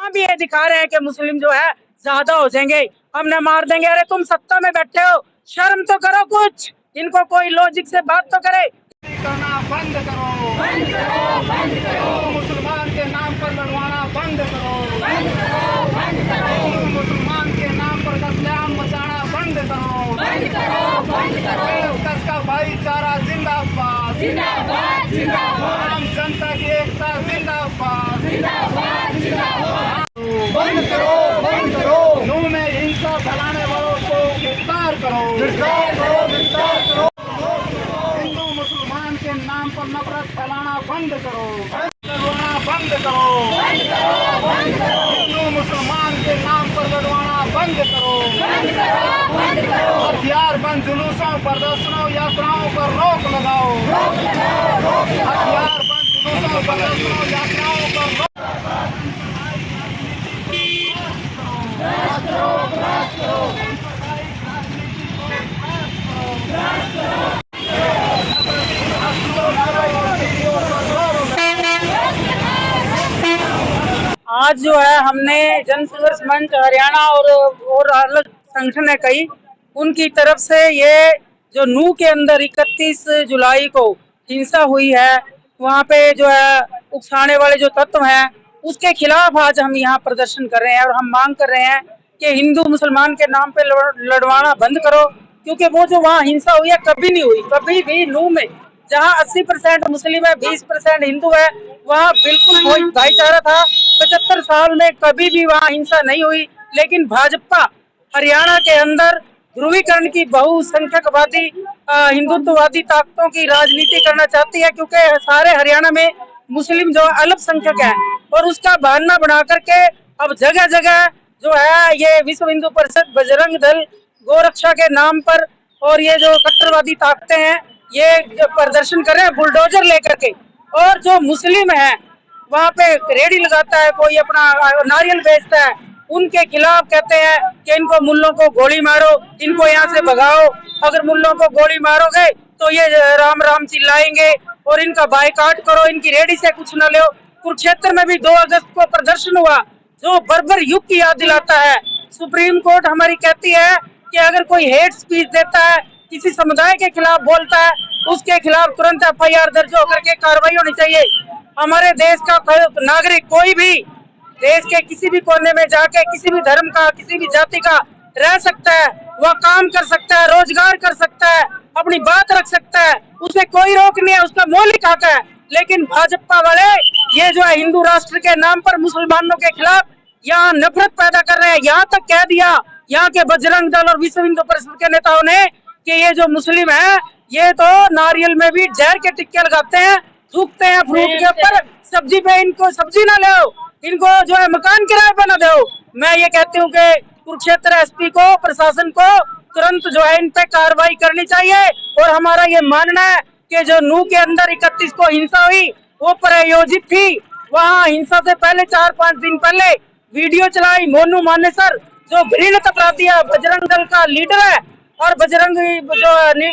वहाँ भी ये दिखा रहे हैं कि मुस्लिम जो है ज्यादा हो जाएंगे, हमने मार देंगे। अरे तुम सत्ता में बैठे हो, शर्म तो करो कुछ, इनको कोई लॉजिक से बात तो करे। करना बंद करो, बंद करो, बंद करो। मुसलमान के नाम पर लड़वाना बंद करो, बंद करो, बंद करो। मुसलमान के नाम पर कत्लेआम मचाना बंद करो, बंद करो, बंद करो। कसका भाईचारा जिंदाबाद, जिंदाबाद, जिंदाबाद। आम जनता की एकता जिंदाबाद, जिंदाबाद, जिंदाबाद। बंद करो, बंद करो। नूह में हिंसा फैलाने वालों को गिरफ्तार करो, गिरफ्तार करो, गिरफ्तार करो। हिंदू मुसलमान के नाम पर नफरत फैलाना बंद करो, लड़वाना बंद करो, बंद करो, बंद करो। हिंदू मुसलमान के नाम पर लड़वाना बंद करो, बंद करो, बंद करो। हथियार बंद जुलूसों, प्रदर्शनों, यात्राओं पर रोक लगाओ, रोक लगाओ, रोक लगाओ। हथियार बंद जुलूसों, प्रदर्शनों, यात्राओं पर रोक आज जो है हमने जन संघर्ष मंच हरियाणा और अलग संगठन है कई, उनकी तरफ से ये जो नूह के अंदर 31 जुलाई को हिंसा हुई है, वहाँ पे जो है उकसाने वाले जो तत्व हैं उसके खिलाफ आज हम यहाँ प्रदर्शन कर रहे हैं। और हम मांग कर रहे हैं कि हिंदू मुसलमान के नाम पे लड़वाना बंद करो, क्योंकि वो जो वहाँ हिंसा हुई है कभी नहीं हुई, कभी भी नूह में जहाँ 80% मुस्लिम है, 20% हिंदू है, वहाँ बिल्कुल कोई भाईचारा था। 75 साल में कभी भी वहाँ हिंसा नहीं हुई। लेकिन भाजपा हरियाणा के अंदर ध्रुवीकरण की बहुसंख्यकवादी हिंदुत्ववादी ताकतों की राजनीति करना चाहती है, क्योंकि सारे हरियाणा में मुस्लिम जो अल्पसंख्यक है, और उसका बहाना बना करके अब जगह जगह जो है ये विश्व हिंदू परिषद, बजरंग दल, गोरक्षा के नाम पर और ये जो कट्टरवादी ताकतें हैं ये जो प्रदर्शन कर रहे हैं बुलडोजर लेकर के। और जो मुस्लिम है वहाँ पे रेडी लगाता है, कोई अपना नारियल बेचता है, उनके खिलाफ कहते हैं कि इनको मुल्लों को गोली मारो, इनको यहाँ से भगाओ। अगर मुल्लों को गोली मारोगे तो ये राम राम चिल्लाएंगे और इनका बायकाट करो, इनकी रेडी से कुछ न लो। कुरुक्षेत्र में भी 2 अगस्त को प्रदर्शन हुआ जो बर्बर युग की याद दिलाता है। सुप्रीम कोर्ट हमारी कहती है कि अगर कोई हेट स्पीच देता है, किसी समुदाय के खिलाफ बोलता है, उसके खिलाफ तुरंत FIR दर्ज होकर के कार्रवाई होनी चाहिए। हमारे देश का नागरिक कोई भी देश के किसी भी कोने में जाके किसी भी धर्म का, किसी भी जाति का रह सकता है, वह काम कर सकता है, रोजगार कर सकता है, अपनी बात रख सकता है, उसे कोई रोक नहीं है, उसका मौलिक हक है। लेकिन भाजपा वाले ये जो है हिंदू राष्ट्र के नाम पर मुसलमानों के खिलाफ यहाँ नफरत पैदा कर रहे हैं। यहाँ तक कह दिया यहाँ के बजरंग दल और विश्व हिंदू परिषद के नेताओं ने कि ये जो मुस्लिम है ये तो नारियल में भी जहर के टिक्के लगाते हैं, थूकते हैं फ्रूट के ऊपर, सब्जी पे इनको सब्जी ना लो, इनको जो है मकान किराए पे ना दो। मैं ये कहती हूँ कि कुरुक्षेत्र SP को, प्रशासन को तुरंत जो है इन पे कार्रवाई करनी चाहिए। और हमारा ये मानना है कि जो नूह के अंदर 31 को हिंसा हुई वो प्रायोजित थी। वहाँ हिंसा से पहले 4-5 दिन पहले वीडियो चलाई मोनू मानेसर जो घृणित अपराधी है, बजरंग दल का लीडर है, और बजरंगी जो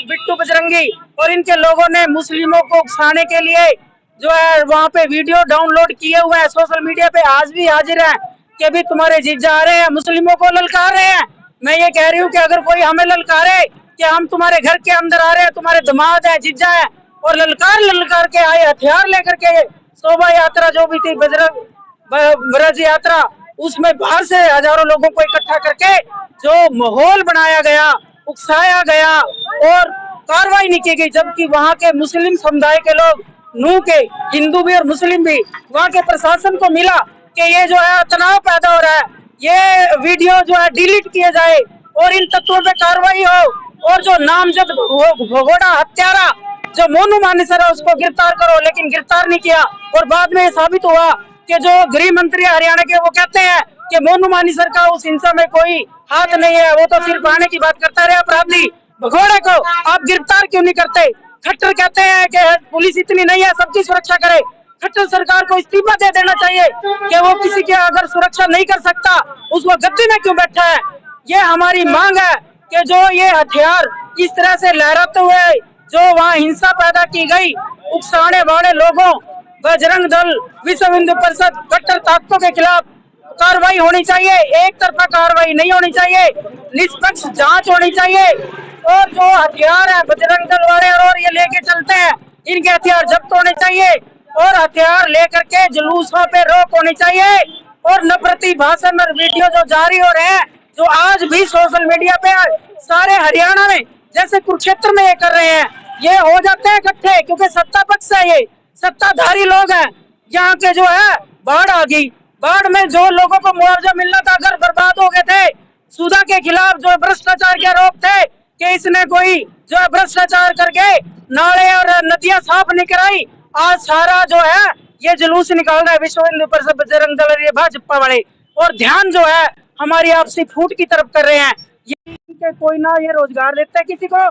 बिट्टू बजरंगी और इनके लोगों ने मुस्लिमों को उकसाने के लिए जो है वहाँ पे वीडियो डाउनलोड किए हुए हैं, सोशल मीडिया पे आज भी हाजिर है कि अभी तुम्हारे जीजा आ रहे हैं, मुस्लिमों को ललकार रहे हैं। मैं ये कह रही हूँ कि अगर कोई हमें ललकारे कि हम तुम्हारे घर के अंदर आ रहे हैं, तुम्हारे दामाद है, जीजा है, और ललकार के आए हथियार लेकर के, शोभा यात्रा जो भी थी बजरंग ब्रज यात्रा, उसमें बाहर से हजारों लोगों को इकट्ठा करके जो माहौल बनाया गया, उकसाया गया और कार्रवाई नहीं की गई, जबकि वहाँ के मुस्लिम समुदाय के लोग, नूह के हिंदू भी और मुस्लिम भी, वहाँ के प्रशासन को मिला कि ये जो है तनाव पैदा हो रहा है, ये वीडियो जो है डिलीट किए जाए और इन तत्वों पे कार्रवाई हो, और जो नामजद भगोड़ा हत्यारा जो मोनू मानेसर है उसको गिरफ्तार करो। लेकिन गिरफ्तार नहीं किया, और बाद में साबित हुआ कि जो गृह मंत्री हरियाणा के वो कहते हैं कि मोनू मानेसर का उस हिंसा में कोई हाथ नहीं है, वो तो सिर्फ आने की बात करता है। अपराधी भगोड़े को आप गिरफ्तार क्यों नहीं करते? खट्टर कहते हैं कि पुलिस इतनी नहीं है सबकी सुरक्षा करे। खट्टर सरकार को इस्तीफा दे देना चाहिए कि वो किसी की अगर सुरक्षा नहीं कर सकता उस वो गद्दी में क्यों बैठा है। ये हमारी मांग है कि जो ये हथियार इस तरह से लहराते हुए जो वहाँ हिंसा पैदा की गई, उकसाने वाले लोगों, बजरंग दल, विश्व हिंदू परिषद, कट्टर ताकतों के खिलाफ कार्रवाई होनी चाहिए, एक तरफा कार्रवाई नहीं होनी चाहिए, निष्पक्ष जांच होनी चाहिए। और जो हथियार है बजरंग दल वाले और ये लेके चलते हैं, इनके हथियार जब्त होने चाहिए और हथियार लेकर के जुलूसों पे रोक होनी चाहिए। और नफरती भाषण और वीडियो जो जारी हो रहे हैं, जो आज भी सोशल मीडिया पे सारे हरियाणा में जैसे कुरुक्षेत्र में ये कर रहे हैं, ये हो जाते हैं इकट्ठे क्योंकि सत्ता पक्ष है, ये सत्ताधारी लोग हैं। यहाँ के जो है बाढ़ आ गई, बाढ़ में जो लोगों को मुआवजा मिलना था घर बर्बाद हो गए थे। सुधा के खिलाफ जो भ्रष्टाचार के आरोप थे कि इसने कोई जो है भ्रष्टाचार करके नाले और नदियां साफ नहीं कराई, आज सारा जो है ये जुलूस निकाल रहा है विश्व हिंदू परिषद बजरंग दल और ये भाजपा वाले, और ध्यान जो है हमारी आपसी फूट की तरफ कर रहे हैं। ये कोई ना ये रोजगार देते किसी को,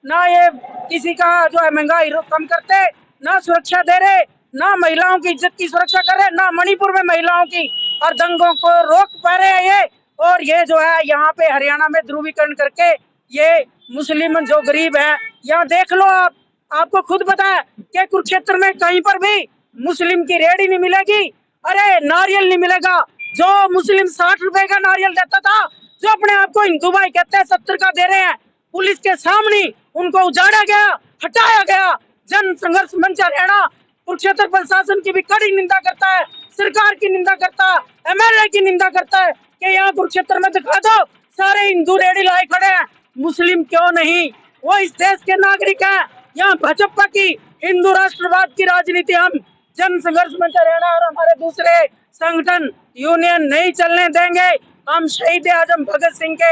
ना ये किसी का जो है महंगाई कम करते, ना सुरक्षा दे रहे, ना महिलाओं की इज्जत की सुरक्षा कर रहे, ना मणिपुर में महिलाओं की और दंगों को रोक पा रहे हैं ये। और ये जो है यहाँ पे हरियाणा में ध्रुवीकरण करके ये मुस्लिम जो गरीब है, यहाँ देख लो आप, आपको खुद पता है कि कुरुक्षेत्र में कहीं पर भी मुस्लिम की रेहड़ी नहीं मिलेगी, अरे नारियल नहीं मिलेगा। जो मुस्लिम 60 रुपए का नारियल देता था, जो अपने आप को हिंदू भाई कहते हैं 70 का दे रहे हैं, पुलिस के सामने उनको उजाड़ा गया, हटाया गया। जन संघर्ष मंच हरियाणा कुरुक्षेत्र प्रशासन की भी कड़ी निंदा करता है, सरकार की निंदा करता है, एमएलए की निंदा करता है कि यहाँ कुरुक्षेत्र में दिखा दो सारे हिंदू रेडी लाए खड़े हैं, मुस्लिम क्यों नहीं, वो इस देश के नागरिक हैं। यहाँ भाजपा की हिंदू राष्ट्रवाद की राजनीति हम जन संघर्ष मंच हरियाणा और हमारे दूसरे संगठन यूनियन नहीं चलने देंगे। हम शहीद आजम भगत सिंह के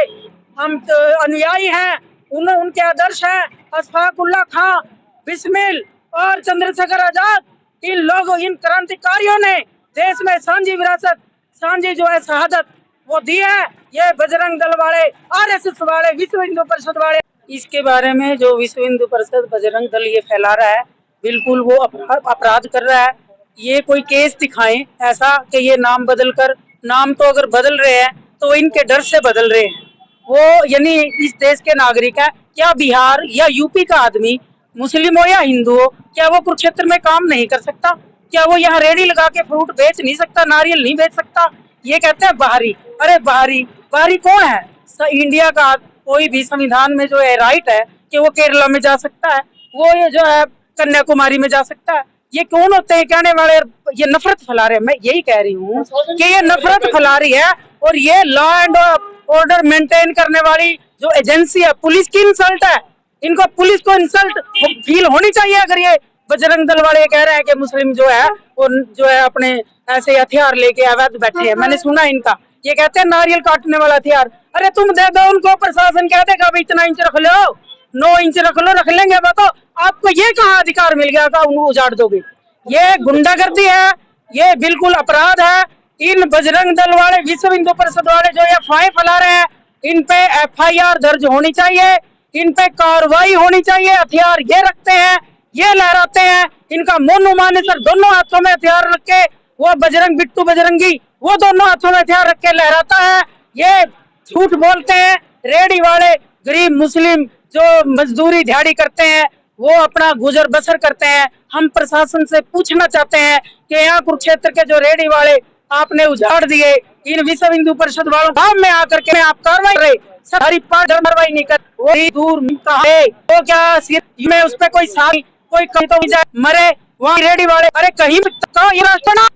हम अनुयायी हैं, उनके आदर्श हैं। अशफाक उल्लाह खां, बिस्मिल और चंद्रशेखर आजाद, इन लोगों इन क्रांतिकारियों ने देश में सांझी विरासत, सांझी जो है शहादत वो दी है। ये बजरंग दल वाले, आरएसएस वाले, विश्व हिंदू परिषद वाले, इसके बारे में जो विश्व हिंदू परिषद बजरंग दल ये फैला रहा है, बिल्कुल वो अपराध कर रहा है। ये कोई केस दिखाएं ऐसा कि ये नाम बदल कर, नाम तो अगर बदल रहे हैं तो इनके डर से बदल रहे हैं। वो यानी इस देश के नागरिक है, क्या बिहार या यूपी का आदमी मुस्लिम हो या हिंदू हो, क्या वो कुरुक्षेत्र में काम नहीं कर सकता? क्या वो यहाँ रेडी लगा के फ्रूट बेच नहीं सकता, नारियल नहीं बेच सकता? ये कहते हैं बाहरी, अरे बाहरी बाहरी कौन है? इंडिया का कोई भी संविधान में जो है राइट है कि वो केरला में जा सकता है, वो ये जो है कन्याकुमारी में जा सकता है। ये कौन होते हैं कहने वाले? ये नफरत फैला रहे हैं। मैं यही कह रही हूँ कि ये नफरत फैला रही है और ये लॉ एंड ऑर्डर मेंटेन करने वाली जो एजेंसी है, पुलिस की इंसल्ट है। इनको पुलिस को इंसल्ट फील होनी चाहिए अगर ये बजरंग दल वाले कह रहे हैं कि मुस्लिम जो है वो जो है अपने ऐसे हथियार लेके अवैध बैठे हैं। मैंने सुना इनका, ये कहते हैं नारियल काटने वाला हथियार। अरे तुम दे दो उनको, प्रशासन कह देगा अभी इतना इंच रख लो, 9 इंच रख लो, रख लेंगे। बताओ आपको ये कहाँ अधिकार मिल गया था उनको उजाड़ दोगे? ये गुंडागर्दी है, ये बिल्कुल अपराध है। इन बजरंग दल वाले, विश्व हिंदू परिषद वाले जो अफवाहें फैला रहे हैं, इन पे एफआईआर दर्ज होनी चाहिए, इन पे कार्रवाई होनी चाहिए। हथियार ये रखते हैं, ये लहराते हैं, इनका मोनू मानेसर दोनों हाथों में हथियार रख के, वो बजरंग बिट्टू बजरंगी वो दोनों हाथों में हथियार रख के लहराता है। ये झूठ बोलते हैं। रेडी वाले गरीब मुस्लिम जो मजदूरी दिहाड़ी करते हैं, वो अपना गुजर बसर करते हैं। हम प्रशासन से पूछना चाहते हैं कि यहाँ कुरुक्षेत्र के जो रेडी वाले आपने उजाड़ दिए, इन विश्व हिंदू परिषद वालों गांव में आकर के आप कार्रवाई रहे, सारी कार्रवाई नहीं कर, वो दूर है वो क्या में उस पर कोई सारी कोई कहीं तो जाए मरे वहाँ रेडी वाले। अरे कहीं ये राष्ट्र ना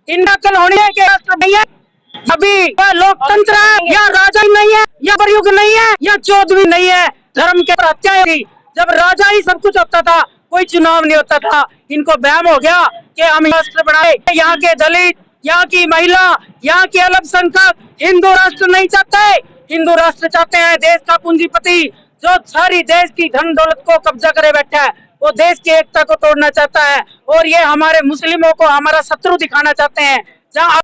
इन नकल होनी है कि राष्ट्र नहीं है, अभी लोकतंत्र है या राजा नहीं है या प्रयुग नहीं है या चौधरी नहीं है, धर्म के हत्या होगी। जब राजा ही सब कुछ होता था, कोई चुनाव नहीं होता था। इनको बहम हो गया कि हम राष्ट्र बनाए, यहाँ के दलित, यहाँ की महिला, यहाँ के अल्पसंख्यक हिंदू राष्ट्र नहीं चाहते। हिंदू राष्ट्र चाहते हैं देश का पूंजीपति जो सारी देश की धन दौलत को कब्जा करे बैठा है, वो देश की एकता को तोड़ना चाहता है और ये हमारे मुस्लिमों को हमारा शत्रु दिखाना चाहते हैं। जहाँ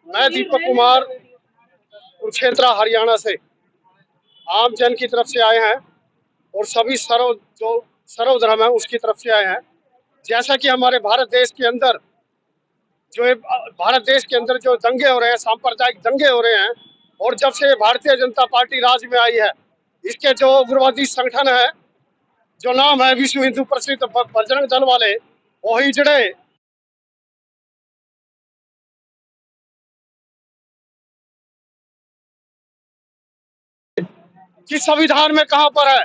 मैं दीपक कुमार कुरुक्षेत्र हरियाणा से आम जन की तरफ से आए हैं और सभी सर्वधर्म है उसकी तरफ से आए हैं। जैसा कि हमारे भारत देश के अंदर जो दंगे हो रहे हैं, सांप्रदायिक दंगे हो रहे हैं और जब से भारतीय जनता पार्टी राज में आई है, इसके जो उग्रवादी संगठन है, जो नाम है विश्व हिंदू परिषद बजरंग दल वाले, वो हिजड़े कि संविधान में कहां पर है?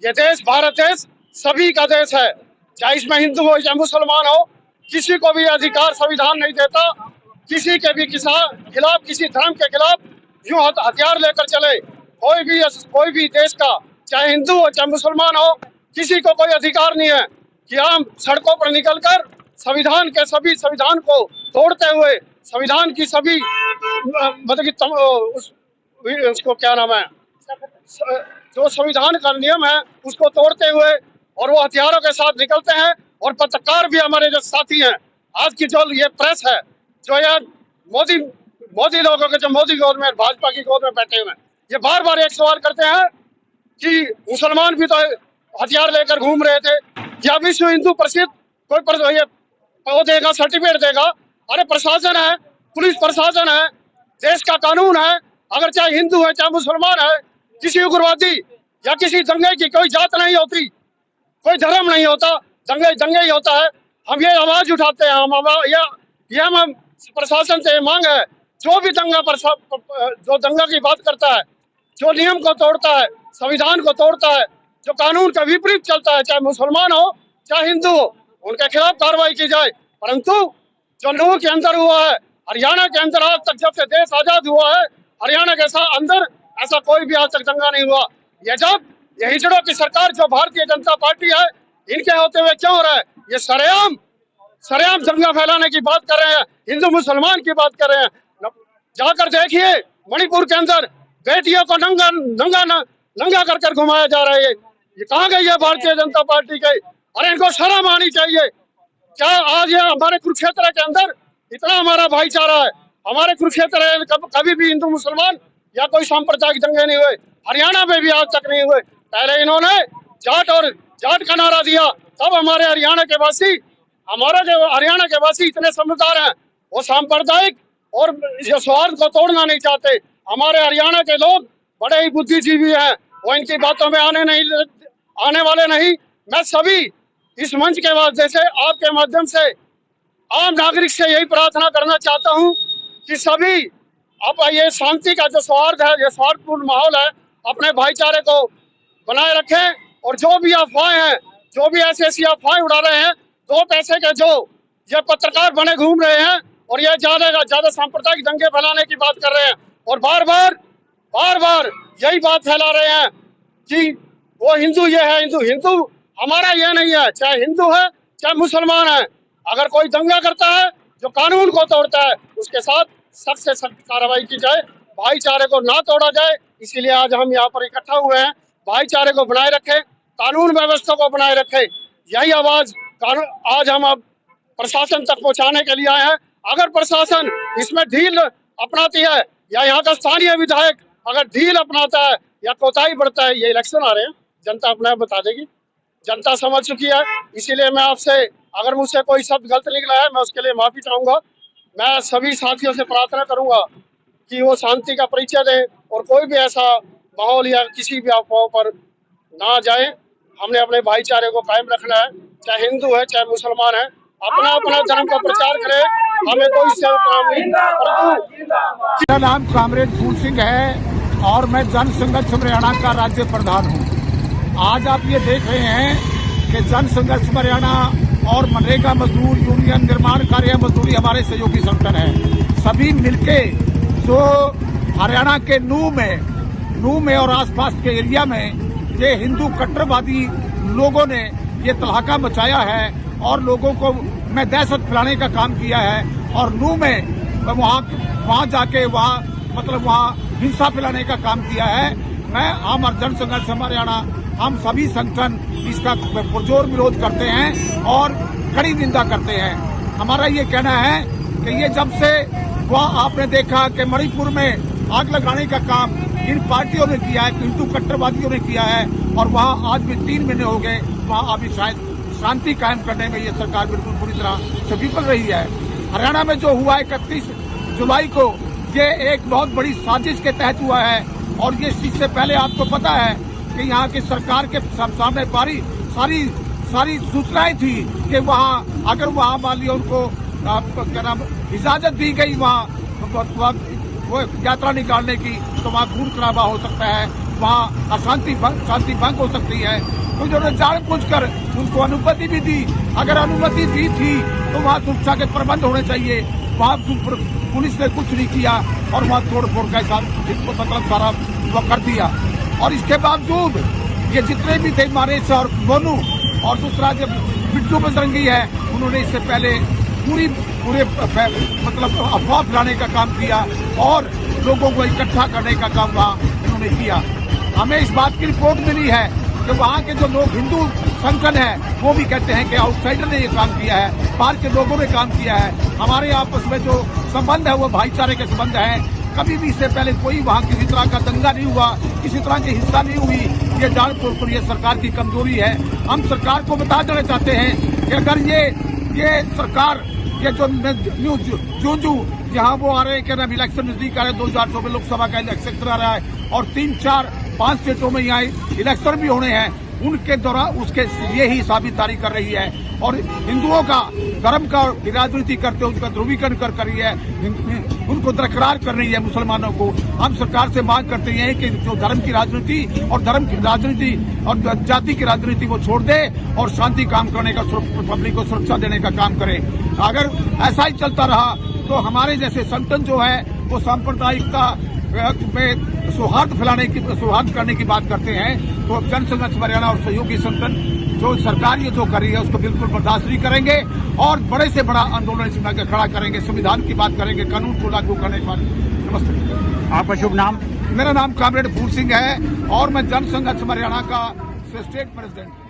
ये देश भारत देश सभी का देश है, चाहे इसमें हिंदू हो या मुसलमान हो, किसी को भी अधिकार संविधान नहीं देता किसी के भी खिलाफ, किसी धर्म के खिलाफ यूं हथियार लेकर चले। कोई भी देश का, चाहे हिंदू हो चाहे मुसलमान हो, किसी को कोई अधिकार नहीं है कि हम सड़कों पर निकलकर संविधान को तोड़ते हुए, संविधान की सभी मतलब कि उसको क्या नाम है, जो संविधान का नियम है उसको तोड़ते हुए और वो हथियारों के साथ निकलते हैं। और पत्रकार भी हमारे जो साथी हैं, आज की जो ये प्रेस है, जो यार मोदी लोगों के, जो मोदी गोद में, भाजपा की गोद में बैठे हुए हैं, ये बार बार एक सवाल करते हैं कि मुसलमान भी तो हथियार लेकर घूम रहे थे, क्या विश्व हिंदू परिषद कोई ये वो देगा, सर्टिफिकेट देगा? अरे प्रशासन है, पुलिस प्रशासन है, देश का कानून है, अगर चाहे हिंदू है चाहे मुसलमान है, किसी उग्रवादी या किसी दंगे की कोई जात नहीं होती, कोई धर्म नहीं होता, दंगे ही होता है। हम ये आवाज उठाते हैं, हम प्रशासन से मांग है, जो भी जो दंगा की बात करता है, जो नियम को तोड़ता है, संविधान को तोड़ता है, जो कानून का विपरीत चलता है, चाहे मुसलमान हो चाहे हिंदू हो, उनके खिलाफ कार्रवाई की जाए। परंतु जो नूह के अंदर हुआ है, हरियाणा के अंदर आज तक जब से देश आजाद हुआ है, हरियाणा के अंदर ऐसा कोई भी आज तक दंगा नहीं हुआ। ये हिजड़ों की सरकार जो भारतीय जनता पार्टी है, इनके होते हुए क्यों हो रहा है? ये सरेआम दंगा फैलाने की बात कर रहे हैं, हिंदू मुसलमान की बात कर रहे हैं। जाकर देखिए मणिपुर के अंदर बेटियों को नंगा कर घुमाया जा रहा है। ये कहाँ गई है भारतीय जनता पार्टी के? अरे इनको शर्म आनी चाहिए। क्या आज ये हमारे कुरुक्षेत्र के अंदर इतना हमारा भाईचारा है, हमारे कुरुक्षेत्र कभी भी हिंदू मुसलमान या कोई सांप्रदायिक दंगे नहीं हुए, हरियाणा में भी आज तक नहीं हुए। पहले इन्होंने जाट का नारा दिया, तब हमारे हरियाणा के वासी इतने समझदार हैं, वो सांप्रदायिक और स्वार्थ को तोड़ना नहीं चाहते। हमारे हरियाणा के लोग बड़े ही बुद्धिजीवी हैं, वो इनकी बातों में आने वाले नहीं। मैं सभी इस मंच के माध्यम से, आपके माध्यम से आम नागरिक से यही प्रार्थना करना चाहता हूं कि सभी अब ये शांति का जो स्वार्थ है, ये स्वार्थपूर्ण माहौल है, अपने भाईचारे को बनाए रखें। और जो भी अफवाहें हैं, जो भी ऐसी अफवाहें उड़ा रहे हैं, दो पैसे के जो ये पत्रकार बने घूम रहे हैं और ये ज्यादा सांप्रदायिक दंगे फैलाने की बात कर रहे हैं और बार बार यही बात फैला रहे हैं कि वो हिंदू ये है, हिंदू हमारा ये नहीं है, चाहे हिंदू है चाहे मुसलमान है। अगर कोई दंगा करता है, जो कानून को तोड़ता है, उसके साथ सख्त से सख्त कार्रवाई की जाए, भाईचारे को ना तोड़ा जाए। इसीलिए आज हम यहाँ पर इकट्ठा हुए हैं, भाईचारे को बनाए रखें, कानून व्यवस्था को बनाए रखें। यही आवाज आज हम अब प्रशासन तक पहुँचाने के लिए आए हैं। अगर प्रशासन इसमें ढील अपनाती है या यहाँ का स्थानीय विधायक अगर ढील अपनाता है या कोताही बढ़ता है, ये इलेक्शन आ रहे हैं, जनता अपने आप बता देगी, जनता समझ चुकी है। इसीलिए मैं आपसे, अगर मुझसे कोई शब्द गलत निकला है, मैं उसके लिए माफी चाहूंगा। मैं सभी साथियों से प्रार्थना करूंगा कि वो शांति का परिचय दें और कोई भी ऐसा माहौल या किसी भी अफवाह पर ना जाए। हमने अपने भाईचारे को कायम रखना है, चाहे हिंदू है चाहे मुसलमान है, अपना धर्म का प्रचार करें, हमें कोई काम नहीं। मेरा नाम कामरेड फूल सिंह है और मैं जन संघर्ष हरियाणा का राज्य प्रधान हूँ। आज आप ये देख रहे हैं कि जन संघर्ष हरियाणा और मनरेगा मजदूर यूनियन, निर्माण कार्य मजदूरी हमारे सहयोगी संगठन है। सभी मिलके जो हरियाणा के नूह में और आसपास के एरिया में ये हिंदू कट्टरवादी लोगों ने ये तहलका मचाया है और लोगों को में दहशत फैलाने का काम किया है। और नूह में वहाँ जाके वहाँ हिंसा फैलाने का काम किया है। मैं आम जन संघर्ष हरियाणा, हम सभी संगठन इसका पुरजोर विरोध करते हैं और कड़ी निंदा करते हैं। हमारा ये कहना है कि ये जब से वहाँ आपने देखा कि मणिपुर में आग लगाने का काम इन पार्टियों ने किया है, हिंदू कट्टरवादियों ने किया है और वहाँ आज भी 3 महीने हो गए, वहाँ अभी शायद शांति कायम करने में ये सरकार बिल्कुल पूरी तरह से विफल रही है। हरियाणा में जो हुआ 31 जुलाई को ये एक बहुत बड़ी साजिश के तहत हुआ है। और ये चीज से पहले आपको पता है कि यहाँ की सरकार के सामने सारी सूचनाएं थी कि वहाँ अगर वहाँ मान लिया उनको क्या नाम इजाजत दी गई वहाँ वो यात्रा निकालने की, तो वहाँ खून खराबा हो सकता है, वहाँ शांति भंग हो सकती है। तो उन्होंने जानबूझकर उनको अनुमति भी दी। अगर अनुमति दी थी तो वहाँ सुरक्षा के प्रबंध होने चाहिए। वहाँ पुलिस ने कुछ नहीं किया और वहाँ तोड़ फोड़ का मतलब सारा वो कर दिया। और इसके बावजूद ये जितने भी थे मानेश और मोनू और दूसरा जो बिट्टू बजरंगी है, उन्होंने इससे पहले पूरे मतलब अफवाह फैलाने का काम किया और लोगों को इकट्ठा करने का काम वहाँ उन्होंने किया। हमें इस बात की रिपोर्ट मिली है कि वहाँ के जो लोग हिंदू संगठन है वो भी कहते हैं कि आउटसाइडर ने ये काम किया है, बाहर के लोगों ने काम किया है। हमारे आपस में जो संबंध है वो भाईचारे के संबंध है। कभी भी इससे पहले कोई वहाँ किसी तरह का दंगा नहीं हुआ, किसी तरह की हिंसा नहीं हुई। ये जानबूझकर ये सरकार की कमजोरी है। हम सरकार को बता देना चाहते हैं कि अगर ये सरकार ये जो जहाँ वो आ रहे हैं, क्या नाम इलेक्शन नजदीक आ रहे हैं, 2024 में लोकसभा का इलेक्शन आ रहा है और 3, 4, 5 स्टेटों में यहाँ इलेक्शन भी होने हैं, उनके दौरान उसके ये ही साबितारी कर रही है और हिंदुओं का धर्म का राजनीति करते हुए उनका ध्रुवीकरण कर रही है, उनको दरकरार कर रही है मुसलमानों को। हम सरकार से मांग करते हैं कि जो धर्म की राजनीति और जाति की राजनीति वो छोड़ दे और शांति काम करने का, पब्लिक को सुरक्षा देने का काम करे। अगर ऐसा ही चलता रहा तो हमारे जैसे संगठन जो है वो सांप्रदायिकता में सौहार्द करने की बात करते हैं, तो जनसंघर्ष हरियाणा और सहयोगी संगठन जो सरकार ये जो कर रही है उसको बिल्कुल बर्दाश्त नहीं करेंगे और बड़े से बड़ा आंदोलन इसमें खड़ा करेंगे, संविधान की बात करेंगे, कानून को लागू करने की बात। नमस्ते। आपका शुभ नाम? मेरा नाम कॉमरेड फूल सिंह है और मैं जनसंघर्ष हरियाणा का स्टेट प्रेसिडेंट।